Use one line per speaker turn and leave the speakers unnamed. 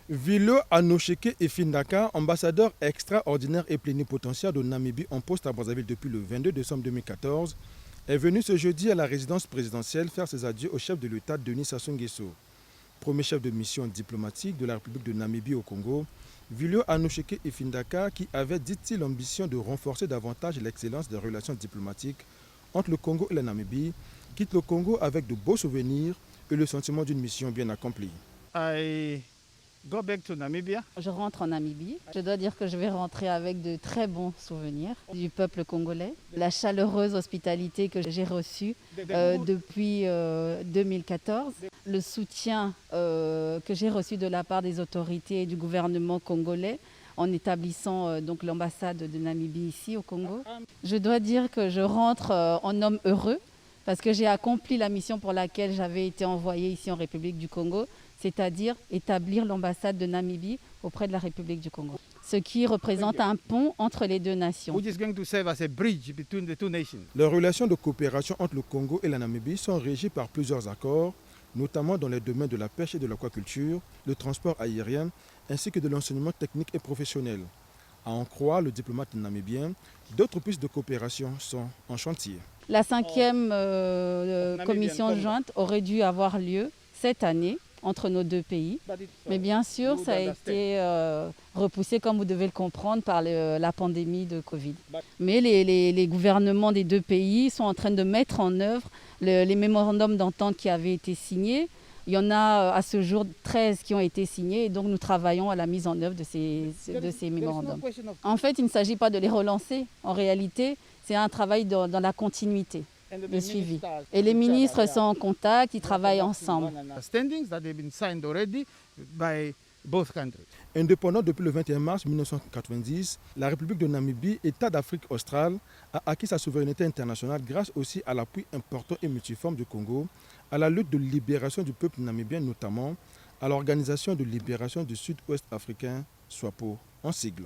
Vilo Anocheke Efindaka, ambassadeur extraordinaire et plénipotentiaire de Namibie en poste à Brazzaville depuis le 22 décembre 2014, est venu ce jeudi à la résidence présidentielle faire ses adieux au chef de l'État Denis Sassou Nguesso. Premier chef de mission diplomatique de la République de Namibie au Congo, Vilo Anocheke Efindaka, qui avait, dit-il, l'ambition de renforcer davantage l'excellence des relations diplomatiques entre le Congo et la Namibie, quitte le Congo avec de beaux souvenirs et le sentiment d'une mission bien accomplie.
Go back to Namibia.
Je rentre en Namibie. Je dois dire que je vais rentrer avec de très bons souvenirs du peuple congolais. La chaleureuse hospitalité que j'ai reçue depuis 2014. Le soutien que j'ai reçu de la part des autorités et du gouvernement congolais en établissant donc l'ambassade de Namibie ici au Congo. Je dois dire que je rentre en homme heureux parce que j'ai accompli la mission pour laquelle j'avais été envoyée ici en République du Congo, c'est-à-dire établir l'ambassade de Namibie auprès de la République du Congo, ce qui représente un pont entre les deux nations.
Which is going to serve as a bridge between the two nations.
Les relations de coopération entre le Congo et la Namibie sont régies par plusieurs accords, notamment dans les domaines de la pêche et de l'aquaculture, le transport aérien, ainsi que de l'enseignement technique et professionnel. À en croire le diplomate namibien, d'autres pistes de coopération sont en chantier.
La 5e commission jointe aurait dû avoir lieu cette année entre nos deux pays. Mais bien sûr, ça a été repoussé, comme vous devez le comprendre, par la pandémie de Covid. Mais les gouvernements des deux pays sont en train de mettre en œuvre les mémorandums d'entente qui avaient été signés. Il y en a à ce jour 13 qui ont été signés et donc nous travaillons à la mise en œuvre de ces mémorandums. En fait, il ne s'agit pas de les relancer. En réalité, c'est un travail dans la continuité, de suivi. Et les ministres sont en contact, ils travaillent ensemble.
Indépendante depuis le 21 mars 1990, la République de Namibie, État d'Afrique australe, a acquis sa souveraineté internationale grâce aussi à l'appui important et multiforme du Congo, à la lutte de libération du peuple namibien notamment, à l'Organisation de libération du Sud-Ouest africain, SWAPO, en sigle.